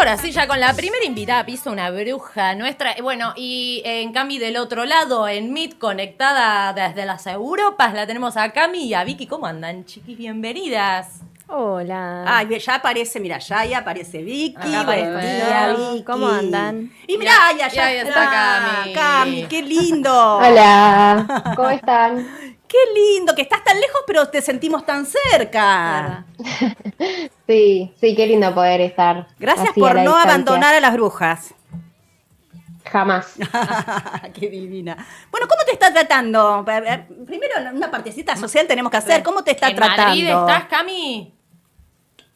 ahora sí, ya con la primera invitada piso una bruja nuestra. Bueno, y en Cami del otro lado, en Meet, conectada desde las Europas, la tenemos a Cami y a Vicky. ¿Cómo andan, chiquis? Bienvenidas. Hola. Ay, ya aparece, mira, ya ahí aparece Vicky. Acá Buen aparezco día, yo. Vicky. ¿Cómo andan? Y mira, ya está Cami. Cami, qué lindo. Hola, ¿cómo están? Qué lindo que estás tan lejos, pero te sentimos tan cerca. Sí, qué lindo poder estar. Gracias así por a la no distancia. abandonar a las brujas. Jamás. Qué divina. Bueno, ¿cómo te está tratando? Primero, una partecita social tenemos que hacer. ¿Cómo te está ¿En tratando? Madrid estás, Cami?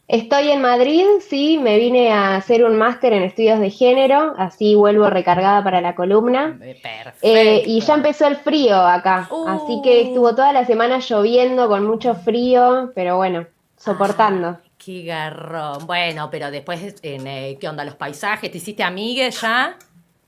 Estoy en Madrid, sí, me vine a hacer un máster en estudios de género, así vuelvo recargada para la columna. Perfecto. Y ya empezó el frío acá, así que estuvo toda la semana lloviendo con mucho frío, pero bueno, soportando. Qué garrón. Bueno, pero después, ¿qué onda? ¿Los paisajes? ¿Te hiciste amigues ya?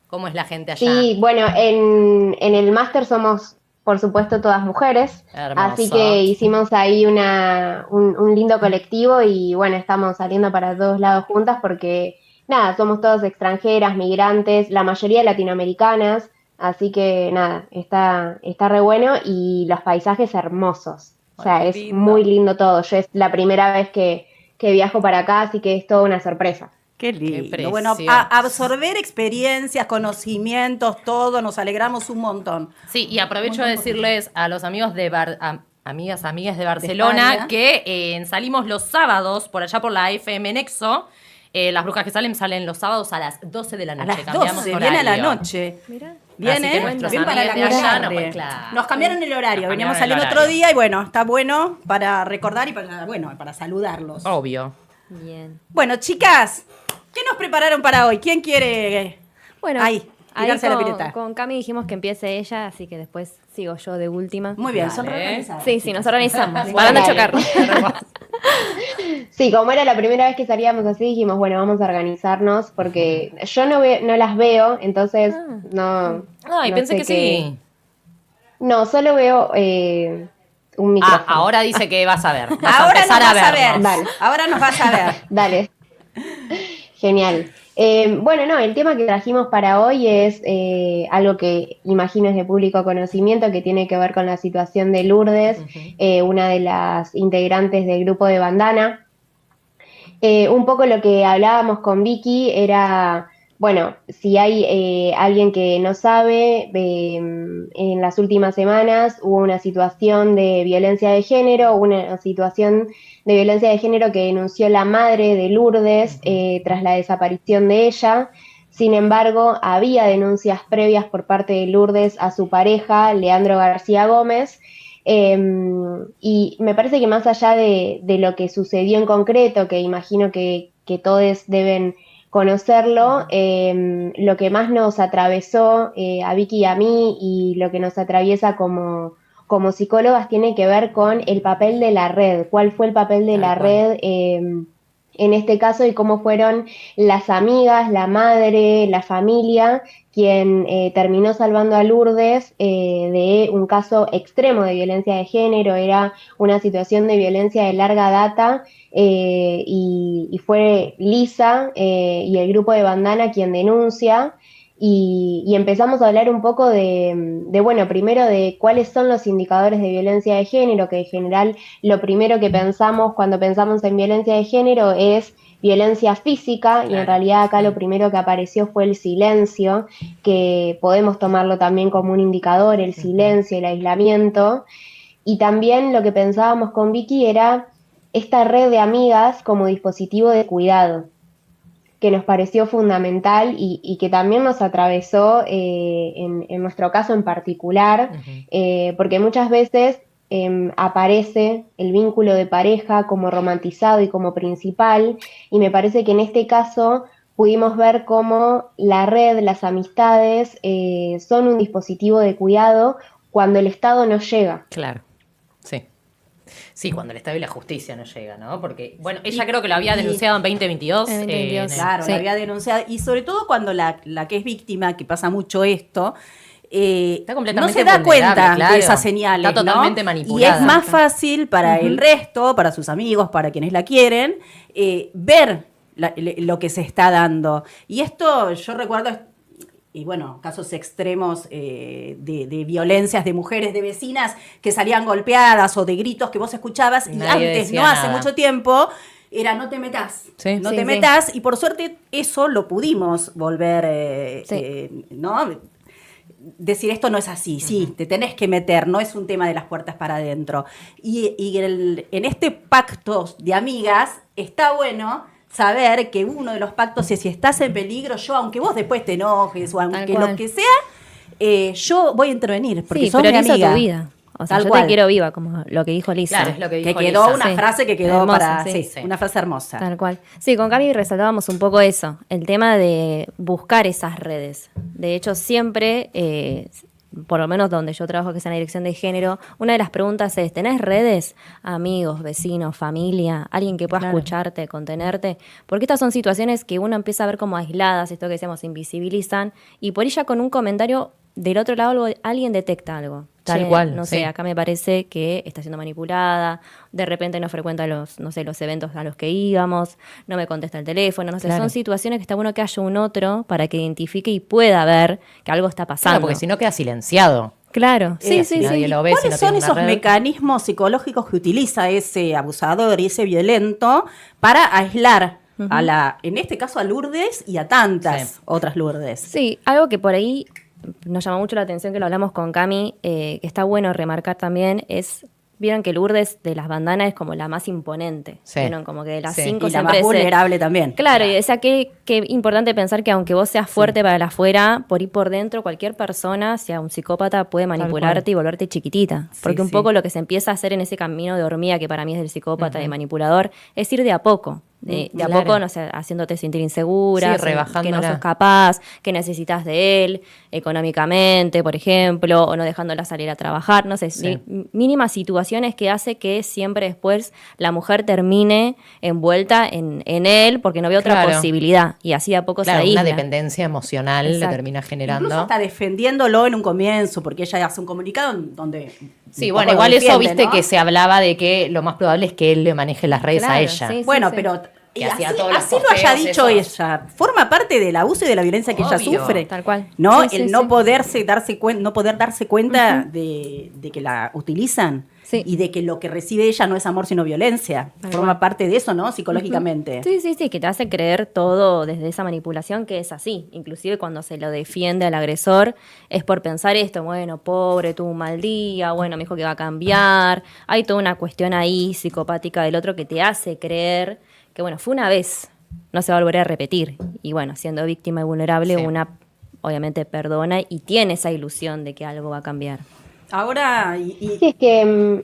¿Cómo es la gente allá? Sí, bueno, en el máster somos, por supuesto, todas mujeres, Hermoso. así que hicimos ahí un lindo colectivo y bueno, estamos saliendo para todos lados juntas porque, nada, somos todas extranjeras, migrantes, la mayoría latinoamericanas, así que nada, está re bueno y los paisajes hermosos, o sea, Ay, qué es lindo. muy lindo todo. Yo es la primera vez que viajo para acá, así que es toda una sorpresa. Qué lindo. precioso. Bueno, absorber experiencias, conocimientos, todo, nos alegramos un montón. Sí, y aprovecho de decirles a los amigos de amigas de Barcelona España. que salimos los sábados por allá por la FM Nexo. Las brujas que salen los sábados a las 12 de la A noche. las 12, viene a la noche. Mira. Viene, Así que nuestros bien para la amigues de allá, tarde. no, pues, claro. Nos cambiaron el horario, Nos veníamos cambiaron el saliendo otro horario. día y bueno, está bueno para recordar y para saludarlos. Obvio. Bien. Bueno, chicas, ¿qué nos prepararon para hoy? ¿Quién quiere Bueno, ahí tirarse la pileta? con Cami dijimos que empiece ella, así que después sigo yo de última. Muy bien, son Dale. reorganizadas. Sí, nos organizamos. Bueno, Para no dale. chocar. Sí, como era la primera vez que salíamos así, dijimos, bueno, vamos a organizarnos porque yo no las veo, entonces no. Ay, no pensé sé que qué- sí. No, solo veo un micrófono. Ahora dice que vas a ver. Vas a Ahora nos empezar vas a vernos. ver. Dale. Ahora nos vas a ver. Dale. Genial. Bueno, no, el tema que trajimos para hoy es algo que imagino es de público conocimiento, que tiene que ver con la situación de Lourdes, una de las integrantes del grupo de Bandana. Un poco lo que hablábamos con Vicky era, bueno, si hay alguien que no sabe, en las últimas semanas hubo una situación de violencia de género, una situación de violencia de género que denunció la madre de Lourdes tras la desaparición de ella. Sin embargo, había denuncias previas por parte de Lourdes a su pareja, Leandro García Gómez. Y me parece que más allá de lo que sucedió en concreto, que imagino que todos deben conocerlo, lo que más nos atravesó a Vicky y a mí y lo que nos atraviesa como psicólogas tiene que ver con el papel de la red, cuál fue el papel de la red en este caso y cómo fueron las amigas, la madre, la familia quien terminó salvando a Lourdes de un caso extremo de violencia de género. Era una situación de violencia de larga data y fue Lisa y el grupo de Bandana quien denuncia. Y empezamos a hablar un poco bueno, primero de cuáles son los indicadores de violencia de género, que en general lo primero que pensamos cuando pensamos en violencia de género es violencia física, y en realidad acá lo primero que apareció fue el silencio, que podemos tomarlo también como un indicador, el silencio, el aislamiento. Y también lo que pensábamos con Vicky era esta red de amigas como dispositivo de cuidado, que nos pareció fundamental y que también nos atravesó en nuestro caso en particular, porque muchas veces aparece el vínculo de pareja como romantizado y como principal, y me parece que en este caso pudimos ver cómo la red, las amistades son un dispositivo de cuidado cuando el Estado no llega. Claro, sí. Sí, cuando el Estado y la justicia no llega, ¿no? Porque, bueno, ella creo que lo había denunciado en 2022. En 2022. Claro, Sí. la había denunciado. Y sobre todo cuando la que es víctima, que pasa mucho esto, Está completamente no se da vulnerable, cuenta claro. de esas señales. Está totalmente ¿no? manipulada. Y es más fácil para el resto, para sus amigos, para quienes la quieren, ver lo que se está dando. Y esto yo recuerdo, y bueno, casos extremos de violencias de mujeres, de vecinas que salían golpeadas o de gritos que vos escuchabas, y Nadie antes, decía no hace nada. mucho tiempo, era no te metas, Sí. no Sí, te sí. metas, y por suerte eso lo pudimos volver, Sí. ¿no? Decir esto no es así, sí, te tenés que meter, no es un tema de las puertas para adentro. Y en este pacto de amigas está bueno saber que uno de los pactos es: si estás en peligro, yo, aunque vos después te enojes o aunque cual. lo que sea, yo voy a intervenir porque Sí, sos mi prioriza amiga. tu vida. O sea, Tal yo cual. te quiero viva, como lo que dijo Lisa. Claro, es lo que dijo Que quedó Lisa. una Sí. frase que quedó Hermosa, para... sí. Sí, una frase hermosa. Tal cual. Sí, con Cami resaltábamos un poco eso, el tema de buscar esas redes. De hecho, siempre, por lo menos donde yo trabajo, que es en la dirección de género, una de las preguntas es: ¿tenés redes? Amigos, vecinos, familia, alguien que pueda escucharte, contenerte. Porque estas son situaciones que uno empieza a ver como aisladas, esto que decíamos, invisibilizan, y por ella con un comentario del otro lado alguien detecta algo. Tal Che, cual, no sí. sé, acá me parece que está siendo manipulada, de repente no frecuenta los, no sé, los eventos a los que íbamos, no me contesta el teléfono, no sé, Claro. son situaciones que está bueno que haya un otro para que identifique y pueda ver que algo está pasando. Claro, porque si no queda silenciado. Claro, sí, si sí, nadie sí. lo ve, si ¿Cuáles no son tiene una esos red? mecanismos psicológicos que utiliza ese abusador y ese violento para aislar en este caso a Lourdes y a tantas Sí. otras Lourdes? Sí, algo que por ahí nos llamó mucho la atención, que lo hablamos con Cami, que está bueno remarcar también, es, vieron que Lourdes de las bandanas es como la más imponente. Sí. Vieron como que de las Sí. 5 Y la siempre más se- vulnerable también. Claro, y esa que importante pensar que aunque vos seas fuerte para la afuera, por ir por dentro, cualquier persona, sea un psicópata, puede manipularte y volverte chiquitita. Sí, Porque un sí. poco lo que se empieza a hacer en ese camino de hormiga, que para mí es del psicópata, de manipulador, es ir de a poco. De a Claro. poco, no sé, haciéndote sentir insegura, Sí, rebajándola. que no sos capaz, que necesitas de él económicamente, por ejemplo, o no dejándola salir a trabajar, no sé, Sí. mínimas situaciones que hace que siempre después la mujer termine envuelta en él porque no ve otra Claro. posibilidad y así de a poco Claro, se una aísla. dependencia emocional le Exacto. termina Incluso generando. está defendiéndolo en un comienzo, porque ella hace un comunicado donde... Sí, un bueno, poco lo igual eso, defiende, viste, ¿no? que se hablaba de que lo más probable es que él le maneje las redes a Claro, ella. sí. Bueno, pero... Que y hacía así, todos los así lo haya posteos dicho esos. ella. Forma parte del abuso y de la violencia que ella Obvio. sufre. Tal cual. ¿No? Sí, El sí, no sí. poderse darse cuenta, no poder darse cuenta de que la utilizan. Sí. Y de que lo que recibe ella no es amor sino violencia. Forma parte de eso, ¿no? Psicológicamente. Sí, sí, sí, que te hace creer todo desde esa manipulación que es así. Inclusive cuando se lo defiende al agresor es por pensar esto: bueno, pobre, tuvo un mal día, bueno, me dijo que va a cambiar. Hay toda una cuestión ahí psicopática del otro que te hace creer que, bueno, fue una vez, no se va a volver a repetir. Y bueno, siendo víctima y vulnerable, Sí. una obviamente perdona y tiene esa ilusión de que algo va a cambiar. Ahora, Sí, es que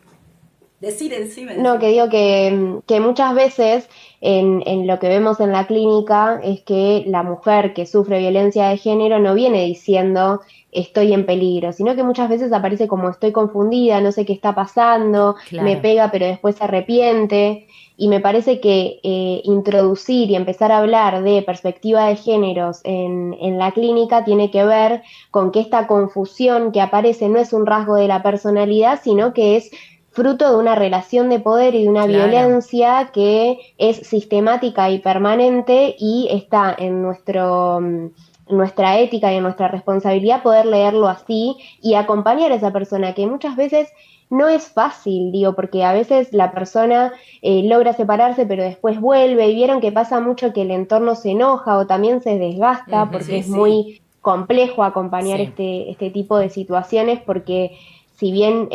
decime. no, que digo que muchas veces en lo que vemos en la clínica es que la mujer que sufre violencia de género no viene diciendo estoy en peligro, sino que muchas veces aparece como estoy confundida, no sé qué está pasando, Claro. me pega pero después se arrepiente. Y me parece que introducir y empezar a hablar de perspectiva de géneros en la clínica tiene que ver con que esta confusión que aparece no es un rasgo de la personalidad, sino que es fruto de una relación de poder y de una Claro. violencia que es sistemática y permanente y está en nuestra ética y en nuestra responsabilidad poder leerlo así y acompañar a esa persona, que muchas veces no es fácil, digo, porque a veces la persona logra separarse pero después vuelve, y vieron que pasa mucho que el entorno se enoja o también se desgasta, Ujú, porque sí, es sí. muy complejo acompañar Sí. este tipo de situaciones, porque si bien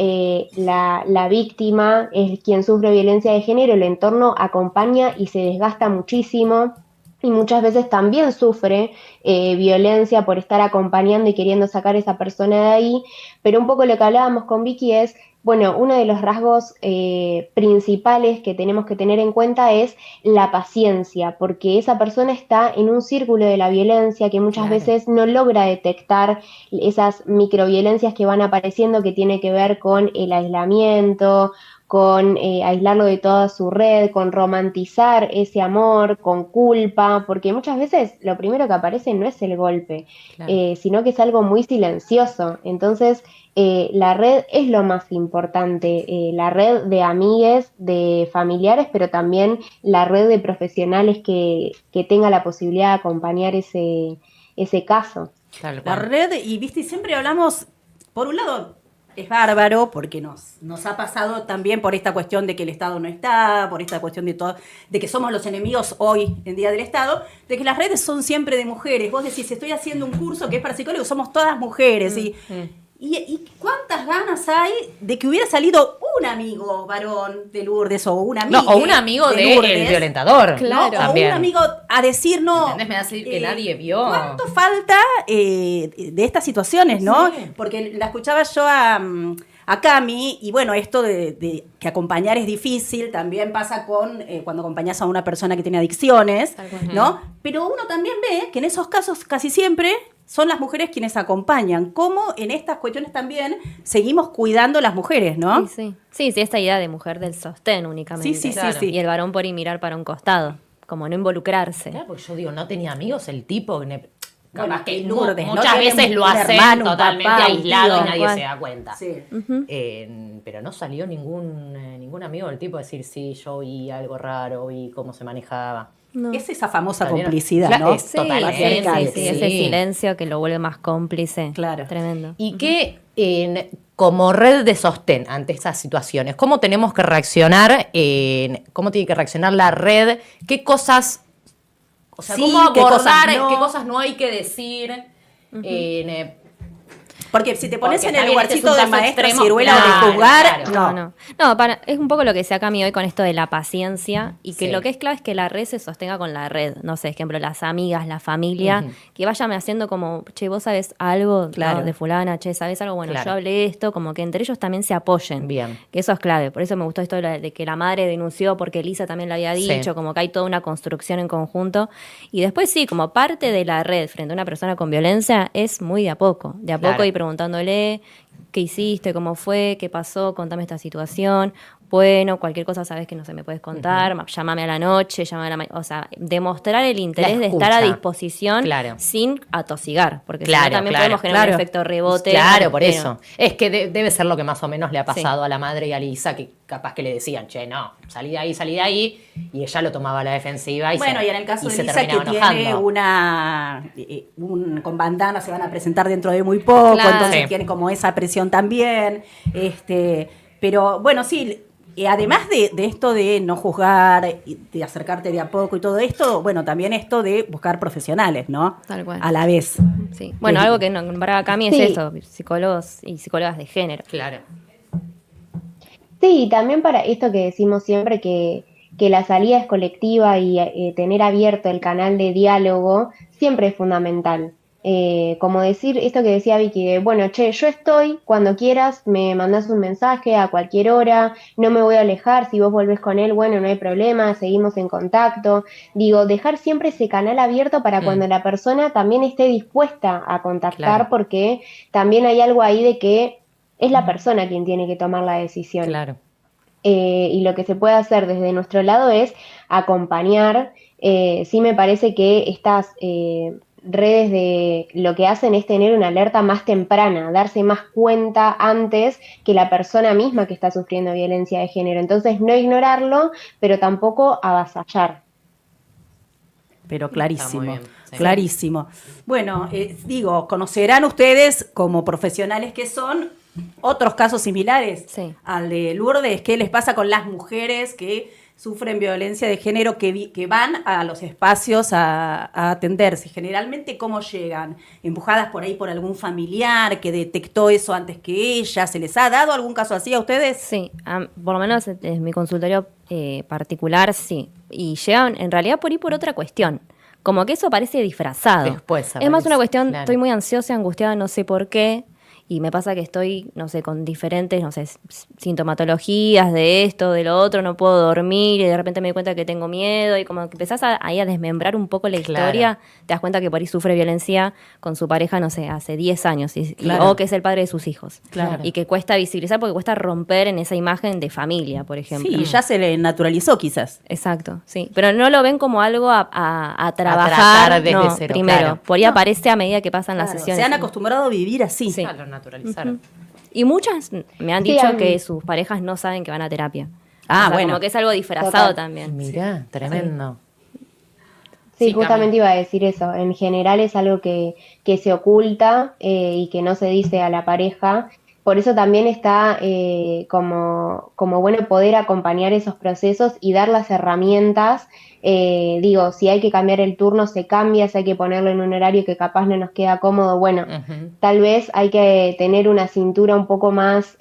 la víctima es quien sufre violencia de género, el entorno acompaña y se desgasta muchísimo. Y muchas veces también sufre violencia por estar acompañando y queriendo sacar a esa persona de ahí. Pero un poco lo que hablábamos con Vicky es, bueno, uno de los rasgos principales que tenemos que tener en cuenta es la paciencia, porque esa persona está en un círculo de la violencia que muchas Claro. veces no logra detectar esas microviolencias que van apareciendo, que tiene que ver con el aislamiento, con aislarlo de toda su red, con romantizar ese amor, con culpa, porque muchas veces lo primero que aparece no es el golpe, Claro. sino que es algo muy silencioso. Entonces, la red es lo más importante, la red de amigues, de familiares, pero también la red de profesionales que tenga la posibilidad de acompañar ese caso. Tal La cual. red, y viste, siempre hablamos, por un lado, es bárbaro, porque nos ha pasado también por esta cuestión de que el Estado no está, por esta cuestión de que somos los enemigos hoy en día del Estado, de que las redes son siempre de mujeres. Vos decís, estoy haciendo un curso que es para psicólogos, somos todas mujeres, y cuántas ganas hay de que hubiera salido un amigo varón de Lourdes o un amigo No, o un amigo del Lourdes, violentador. Claro. ¿no? O También. un amigo a decir no. ¿Entendés? Me hace decir que nadie vio. ¿Cuánto falta de estas situaciones, no? Sí. Porque la escuchaba yo a Cami, y bueno, esto de que acompañar es difícil, también pasa con cuando acompañas a una persona que tiene adicciones, Tal cual. ¿no? Pero uno también ve que en esos casos casi siempre son las mujeres quienes acompañan. Cómo en estas cuestiones también seguimos cuidando a las mujeres, ¿no? Sí, esta idea de mujer del sostén únicamente. Sí, Claro. Y el varón por ir mirar para un costado, como no involucrarse. Claro, porque yo digo, no tenía amigos el tipo. Bueno, Capaz que Lourdes, ¿no? muchas Tiene veces lo un hacen hermano, un totalmente papá, un aislado tío, y nadie cual. se da cuenta. Sí. Pero no salió ningún amigo del tipo a decir, sí, yo vi algo raro, vi cómo se manejaba. No. Es esa famosa Salieron- complicidad, Claro, ¿no? es Sí, totalmente, sí, ese silencio que lo vuelve más cómplice. Claro. Tremendo. Y que como red de sostén ante estas situaciones, ¿cómo tenemos que reaccionar? ¿Cómo tiene que reaccionar la red? ¿Qué cosas, o sea, Sí, cómo qué cosas abordar, no. qué cosas no hay que decir? Porque si te pones Porque en el también este es lugarcito un de caso maestra extremo. ciruela Claro, de juzgar, claro. No, es un poco lo que decía Cami hoy con esto de la paciencia y que Sí. lo que es clave es que la red se sostenga con la red. No sé, ejemplo, las amigas, la familia, que vayan haciendo como, che, vos sabés algo, Claro. ¿no? De fulana, che, ¿sabés algo? Bueno, Claro. yo hablé esto, como que entre ellos también se apoyen. Bien. Que eso es clave. Por eso me gustó esto de que la madre denunció porque Elisa también lo había dicho, Sí. como que hay toda una construcción en conjunto. Y después sí, como parte de la red frente a una persona con violencia, es muy de a poco. De a Claro. poco ir preguntándole qué hiciste, cómo fue, qué pasó, contame esta situación. Bueno, cualquier cosa sabes que no se me puedes contar, llámame a la noche, llámame a la mañana. O sea, demostrar el interés de estar a escucha. disposición Claro. sin atosigar, porque si Claro, no también claro, podemos generar claro. un efecto rebote. Claro, por pero- eso. Es que debe ser lo que más o menos le ha pasado a la madre y a Lisa, que capaz que le decían, che, no, salí de ahí, y ella lo tomaba a la defensiva y bueno, se, y en el caso y de se Lisa, que terminaba tiene enojando. con bandana, se van a presentar dentro de muy poco, Claro. entonces Sí. tiene como esa presión también. Pero bueno, sí, además de esto de no juzgar, y de acercarte de a poco y todo esto, bueno, también esto de buscar profesionales, ¿no? Tal cual. A la vez. Sí. Bueno, algo que nombraba Cami Sí. es esto, psicólogos y psicólogas de género. Claro. Sí, y también para esto que decimos siempre que la salida es colectiva y tener abierto el canal de diálogo siempre es fundamental. Como decir esto que decía Vicky, de, bueno, che, yo estoy, cuando quieras me mandás un mensaje a cualquier hora, no me voy a alejar, si vos volvés con él, bueno, no hay problema, seguimos en contacto. Digo, dejar siempre ese canal abierto para cuando la persona también esté dispuesta a contactar, Claro. porque también hay algo ahí de que es la persona quien tiene que tomar la decisión. Claro. Y lo que se puede hacer desde nuestro lado es acompañar. Sí me parece que estas redes de lo que hacen es tener una alerta más temprana, darse más cuenta antes que la persona misma que está sufriendo violencia de género. Entonces no ignorarlo, pero tampoco avasallar. Pero Está clarísimo, muy bien, sí. clarísimo. Bueno, digo, conocerán ustedes como profesionales que son otros casos similares Sí. al de Lourdes. ¿Qué les pasa con las mujeres que sufren violencia de género, que van a los espacios a atenderse? Generalmente, ¿cómo llegan? ¿Empujadas por ahí por algún familiar que detectó eso antes que ella? ¿Se les ha dado algún caso así a ustedes? Sí, por lo menos en mi consultorio particular, sí. Y llegan en realidad por ahí por otra cuestión. Como que eso parece disfrazado. Después es más una aparece, cuestión, claro. estoy muy ansiosa, angustiada, no sé por qué. y me pasa que estoy, no sé, con diferentes, no sé, sintomatologías de esto, de lo otro, no puedo dormir y de repente me doy cuenta que tengo miedo y como que empezás ahí a desmembrar un poco la historia, te das cuenta que por ahí sufre violencia con su pareja, no sé, hace 10 años o que es el padre de sus hijos. Claro. Y que cuesta visibilizar porque cuesta romper en esa imagen de familia, por ejemplo. Sí, y ya se le naturalizó quizás. Exacto, sí. Pero no lo ven como algo a trabajar. tratar desde no, cero, primero. claro. Por ahí aparece a medida que pasan las Claro, sesiones. se han acostumbrado a vivir así. Sí. Lo naturalizaron. Y muchas me han Sí, dicho a mí- que sus parejas no saben que van a terapia. Ah, O sea, bueno. como que es algo disfrazado Total. también. Mirá, tremendo. Sí, Sí, justamente Cami. iba a decir eso. En general es algo que se oculta y que no se dice a la pareja. Por eso también está como bueno poder acompañar esos procesos y dar las herramientas. Digo, si hay que cambiar el turno, se cambia, si hay que ponerlo en un horario que capaz no nos queda cómodo, bueno, Ujú. tal vez hay que tener una cintura un poco más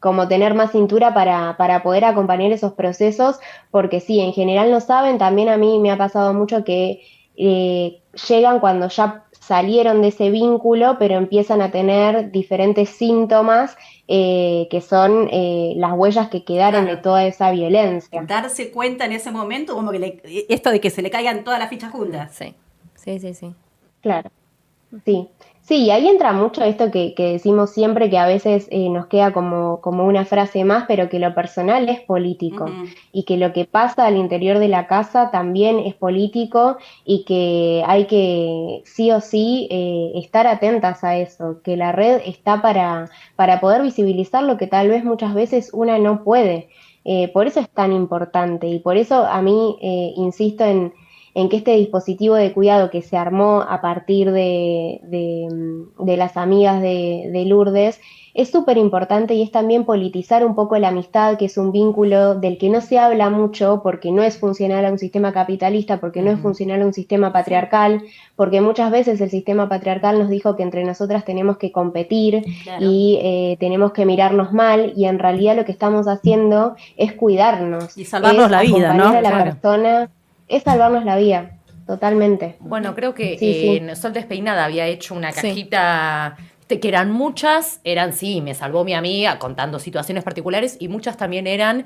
como tener más cintura para poder acompañar esos procesos, porque sí, en general no saben, también a mí me ha pasado mucho que llegan cuando ya salieron de ese vínculo, pero empiezan a tener diferentes síntomas que son las huellas que quedaron Claro. de toda esa violencia. Darse cuenta en ese momento, como que esto de que se le caigan todas las fichas juntas. Sí, sí, sí, sí. Claro. Sí, sí, y ahí entra mucho esto que decimos siempre, que a veces nos queda como una frase más, pero que lo personal es político Ujú. y que lo que pasa al interior de la casa también es político y que hay que sí o sí estar atentas a eso, que la red está para poder visibilizar lo que tal vez muchas veces una no puede. Por eso es tan importante y por eso a mí insisto en que este dispositivo de cuidado que se armó a partir de las amigas de Lourdes es súper importante y es también politizar un poco la amistad, que es un vínculo del que no se habla mucho porque no es funcional a un sistema capitalista, porque no es funcional a un sistema patriarcal, porque muchas veces el sistema patriarcal nos dijo que entre nosotras tenemos que competir Claro. y tenemos que mirarnos mal y en realidad lo que estamos haciendo es cuidarnos. Y salvarnos es la vida, acompañar ¿no? a la Claro. persona, es salvarnos la vida, totalmente. Bueno, creo que Sí, sí. Sol Despeinada había hecho una Sí. cajita, que eran muchas, eran sí, me salvó mi amiga contando situaciones particulares y muchas también eran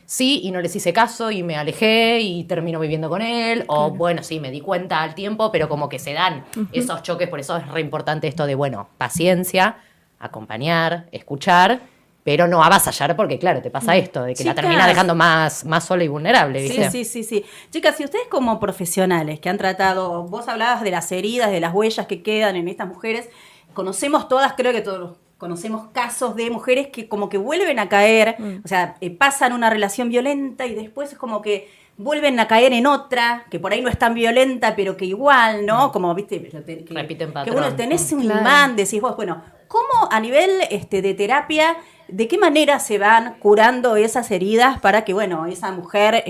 sí y no les hice caso y me alejé y termino viviendo con él, o bueno, sí, me di cuenta al tiempo, pero como que se dan esos choques, por eso es re importante esto de, bueno, paciencia, acompañar, escuchar, pero no avasallar porque, claro, te pasa esto, de que la Chicas. termina dejando más sola y vulnerable, ¿viste? Sí. Chicas, si ustedes como profesionales que han tratado, vos hablabas de las heridas, de las huellas que quedan en estas mujeres, conocemos todas, creo que todos conocemos casos de mujeres que como que vuelven a caer, o sea, pasan una relación violenta y después es como que vuelven a caer en otra, que por ahí no es tan violenta, pero que igual, ¿no? Como, viste, Repiten que patrón. uno tenés un Claro. imán, decís vos, bueno, ¿cómo a nivel de terapia, de qué manera se van curando esas heridas para que, bueno, esa mujer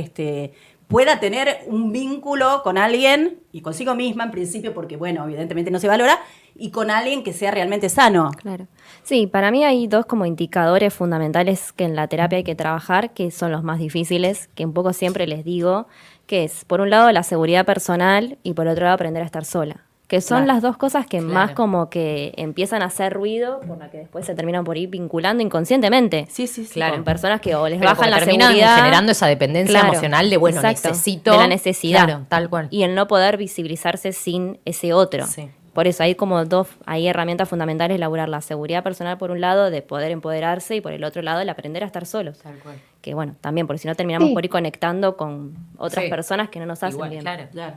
pueda tener un vínculo con alguien y consigo misma en principio, porque, bueno, evidentemente no se valora, y con alguien que sea realmente sano? Claro. Sí, para mí hay dos como indicadores fundamentales que en la terapia hay que trabajar, que son los más difíciles, que un poco siempre les digo, que es, por un lado, la seguridad personal y por otro lado, aprender a estar sola. Que son Claro. las dos cosas que Claro. más como que empiezan a hacer ruido, por la que después se terminan por ir vinculando inconscientemente. Sí. Claro. Con personas que o les Pero bajan como la terminan seguridad. generando esa dependencia Claro, emocional de, bueno, exacto, necesito... de la necesidad. Claro, tal cual. Y el no poder visibilizarse sin ese otro. Sí. Por eso hay como hay herramientas fundamentales, laburar la seguridad personal por un lado, de poder empoderarse, y por el otro lado el aprender a estar solos. Tal cual. Que bueno, también, porque si no terminamos Sí. por ir conectando con otras Sí. personas que no nos hacen Igual, bien. claro.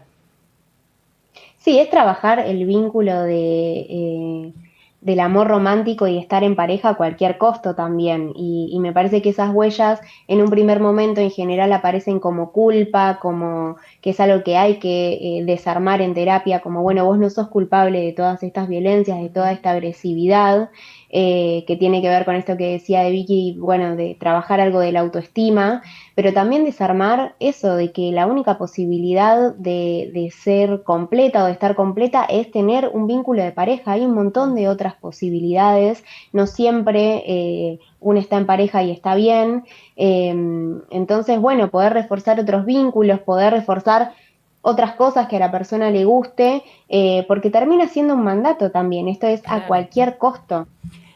Sí, es trabajar el vínculo del amor romántico y estar en pareja a cualquier costo también. Y me parece que esas huellas en un primer momento en general aparecen como culpa, como que es algo que hay que desarmar en terapia, como bueno, vos no sos culpable de todas estas violencias, de toda esta agresividad, que tiene que ver con esto que decía de Vicky, bueno, de trabajar algo de la autoestima, pero también desarmar eso de que la única posibilidad de ser completa o de estar completa es tener un vínculo de pareja. Hay un montón de otras posibilidades, no siempre uno está en pareja y está bien. Entonces, bueno, poder reforzar otros vínculos, poder reforzar otras cosas que a la persona le guste, porque termina siendo un mandato también, esto es a cualquier costo.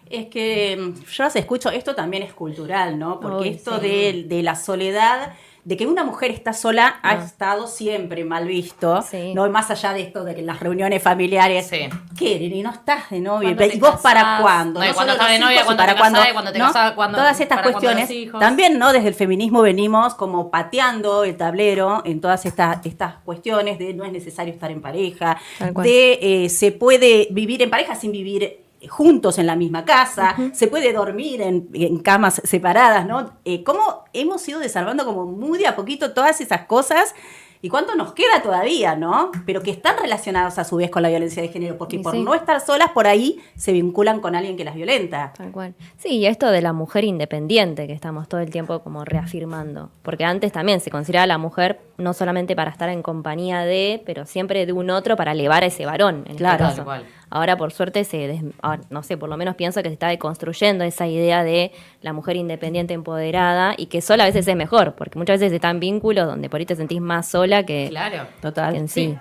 Es que yo las escucho, esto también es cultural, ¿no? Porque Uy, esto sí. de la soledad, de que una mujer está sola, ha estado siempre mal visto, Sí. ¿no? Más allá de esto de que en las reuniones familiares, Sí. ¿qué? Y no estás de novia, ¿Cuándo te ¿y vos para casás? cuándo? No, y No cuando solo estás de los novia, hijos, cuando para te casás, cuándo, cuando te ¿no? casás, Todas estas para cuándo cuestiones, los hijos. también, ¿no? Desde el feminismo venimos como pateando el tablero en todas estas cuestiones de no es necesario estar en pareja, Tal cual. de se puede vivir en pareja sin vivir juntos en la misma casa, se puede dormir en camas separadas, ¿no? ¿Cómo hemos ido desarmando como muy de a poquito todas esas cosas? ¿Y cuánto nos queda todavía, no? Pero que están relacionados a su vez con la violencia de género, porque Y por sí. no estar solas por ahí se vinculan con alguien que las violenta. Tal cual. Sí, y esto de la mujer independiente que estamos todo el tiempo como reafirmando. Porque antes también se consideraba la mujer no solamente para estar en compañía de, pero siempre de un otro para elevar a ese varón, en Claro. este caso. Tal cual. Ahora, por suerte, ahora, no sé, por lo menos pienso que se está deconstruyendo esa idea de la mujer independiente empoderada y que sola a veces es mejor, porque muchas veces está en vínculos donde por ahí te sentís más sola que, Claro. Total. que en sí.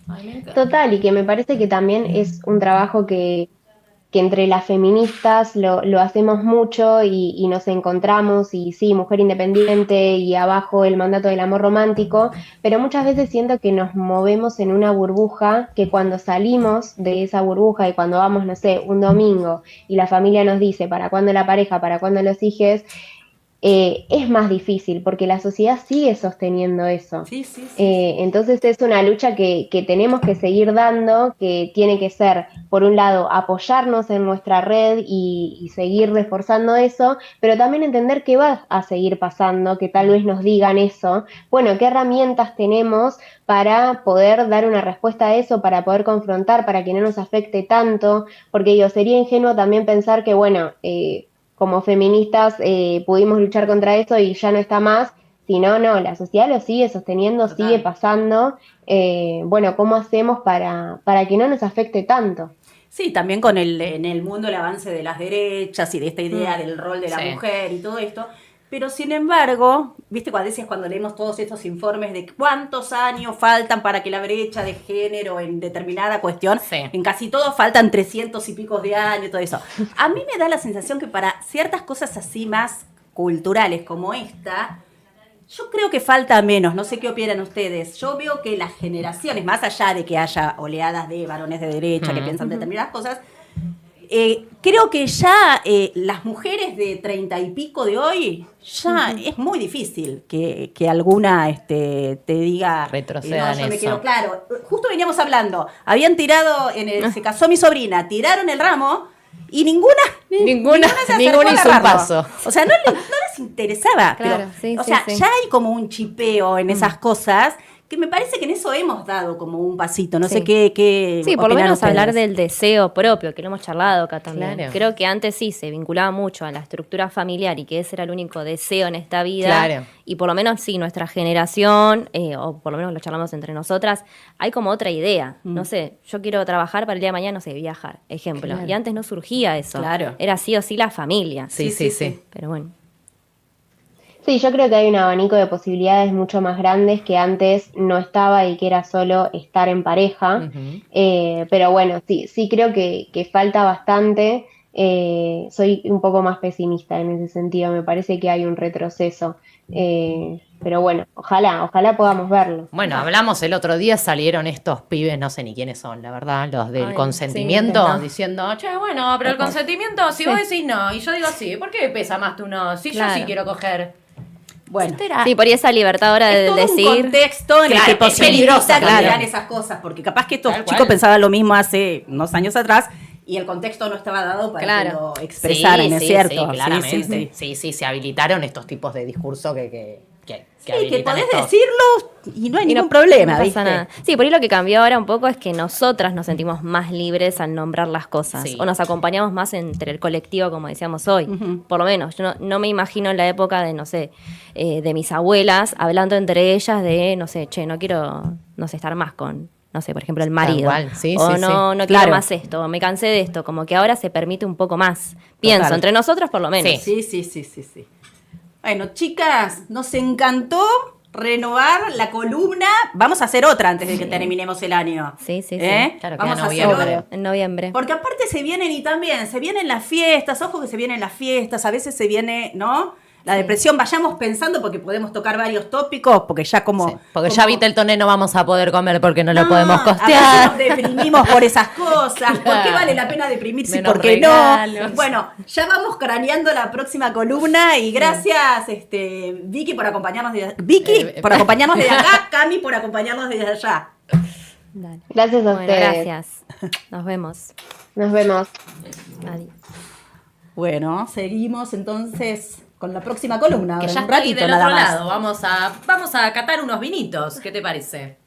Ay, me encanta. Total, y que me parece que también es un trabajo que entre las feministas lo hacemos mucho y nos encontramos, y sí, mujer independiente y abajo el mandato del amor romántico, pero muchas veces siento que nos movemos en una burbuja que cuando salimos de esa burbuja y cuando vamos, no sé, un domingo y la familia nos dice para cuándo la pareja, para cuándo los hijos, es más difícil porque la sociedad sigue sosteniendo eso. Sí, sí, sí. Entonces es una lucha que tenemos que seguir dando, que tiene que ser, por un lado, apoyarnos en nuestra red y seguir reforzando eso, pero también entender que va a seguir pasando, que tal vez nos digan eso. Bueno, ¿qué herramientas tenemos para poder dar una respuesta a eso, para poder confrontar, para que no nos afecte tanto? Porque yo sería ingenuo también pensar que, bueno, como feministas pudimos luchar contra eso y ya no está más, sino no, la sociedad lo sigue sosteniendo, Total. sigue pasando. Bueno, ¿cómo hacemos para que no nos afecte tanto? Sí, también en el mundo el avance de las derechas y de esta idea del rol de la Sí. mujer y todo esto. Pero sin embargo, viste cuando leemos todos estos informes de cuántos años faltan para que la brecha de género en determinada cuestión, Sí. en casi todo faltan 300 y pico de años y todo eso. A mí me da la sensación que para ciertas cosas así más culturales como esta, yo creo que falta menos, no sé qué opinan ustedes. Yo veo que las generaciones, más allá de que haya oleadas de varones de derecha que piensan determinadas cosas, creo que ya las mujeres de 30 y pico de hoy, ya es muy difícil que alguna te diga, Retroceda no, en yo me eso. quedo claro. Justo veníamos hablando, habían tirado, se casó mi sobrina, tiraron el ramo y ninguna se acercó Ninguna a hizo un agarrarlo. paso. O sea, no les interesaba. Claro, pero, sí, o sí, sea, sí. ya hay como un chipeo en esas cosas que me parece que en eso hemos dado como un pasito. No Sí. sé qué Sí, por lo opinan menos hablar ustedes. del deseo propio, que lo hemos charlado acá también. Claro. Creo que antes sí se vinculaba mucho a la estructura familiar y que ese era el único deseo en esta vida. Claro. Y por lo menos sí, nuestra generación, o por lo menos lo charlamos entre nosotras, hay como otra idea. No sé, yo quiero trabajar para el día de mañana, no sé, viajar, ejemplo. Claro. Y antes no surgía eso. Claro. Era sí o sí la familia. Sí. Pero bueno. Sí, yo creo que hay un abanico de posibilidades mucho más grandes que antes no estaba y que era solo estar en pareja. Ujú. Pero bueno, sí creo que falta bastante. Soy un poco más pesimista en ese sentido, me parece que hay un retroceso. Pero bueno, ojalá podamos verlo. Bueno, hablamos el otro día, salieron estos pibes, no sé ni quiénes son, la verdad, los del Ay, consentimiento, sí, no. diciendo, che, bueno, pero el consentimiento, si vos decís no, y yo digo sí, ¿por qué pesa más tu no? Si yo Claro. sí quiero coger. Bueno, Sí, por ahí esa libertad ahora es de todo decir. un contexto en el Claro, que es posibilita peligroso, que claro. vean esas cosas, porque capaz que estos Tal chicos cual. pensaban lo mismo hace unos años atrás y el contexto no estaba dado para Claro. que lo expresaran, ¿es cierto? Sí, claramente. Sí, Sí, se habilitaron estos tipos de discurso que que habilitan podés estos. decirlo y no hay Y ningún no- problema, no pasa ¿viste? nada. Sí, por ahí lo que cambió ahora un poco es que nosotras nos sentimos más libres al nombrar las cosas. Sí. O nos acompañamos más entre el colectivo, como decíamos hoy. Por lo menos, yo no me imagino en la época de, no sé, de mis abuelas, hablando entre ellas de, no sé, che, no quiero, no sé, estar más con, no sé, por ejemplo, el marido. cual, sí, o sí, no, sí. no Claro. quiero más esto, o me cansé de esto. Como que ahora se permite un poco más. Pienso, Total. entre nosotros por lo menos. Sí. Sí. Bueno, chicas, nos encantó renovar la columna. Vamos a hacer otra antes de que terminemos el año. Sí, sí, sí. Claro, Vamos queda a hacer noviembre. otra. En noviembre. Porque aparte se vienen las fiestas, ojo que se vienen las fiestas, a veces se viene, ¿no? La depresión, vayamos pensando porque podemos tocar varios tópicos, porque ya como... Sí, porque como- ya Viteltoné no vamos a poder comer porque no lo podemos A veces costear. nos deprimimos por esas cosas. ¿Por qué vale la pena deprimirse y Menos por qué regalos. no? Bueno, ya vamos craneando la próxima columna y gracias, Vicky, por acompañarnos por acompañarnos desde acá, Cami por acompañarnos desde allá. Dale. Gracias a Bueno, ustedes. gracias. Nos vemos. Nos vemos. Adiós. Bueno, seguimos entonces con la próxima columna. Que ahora, ya en un está ahí ratito del nada otro más. lado. Vamos a catar unos vinitos. ¿Qué te parece?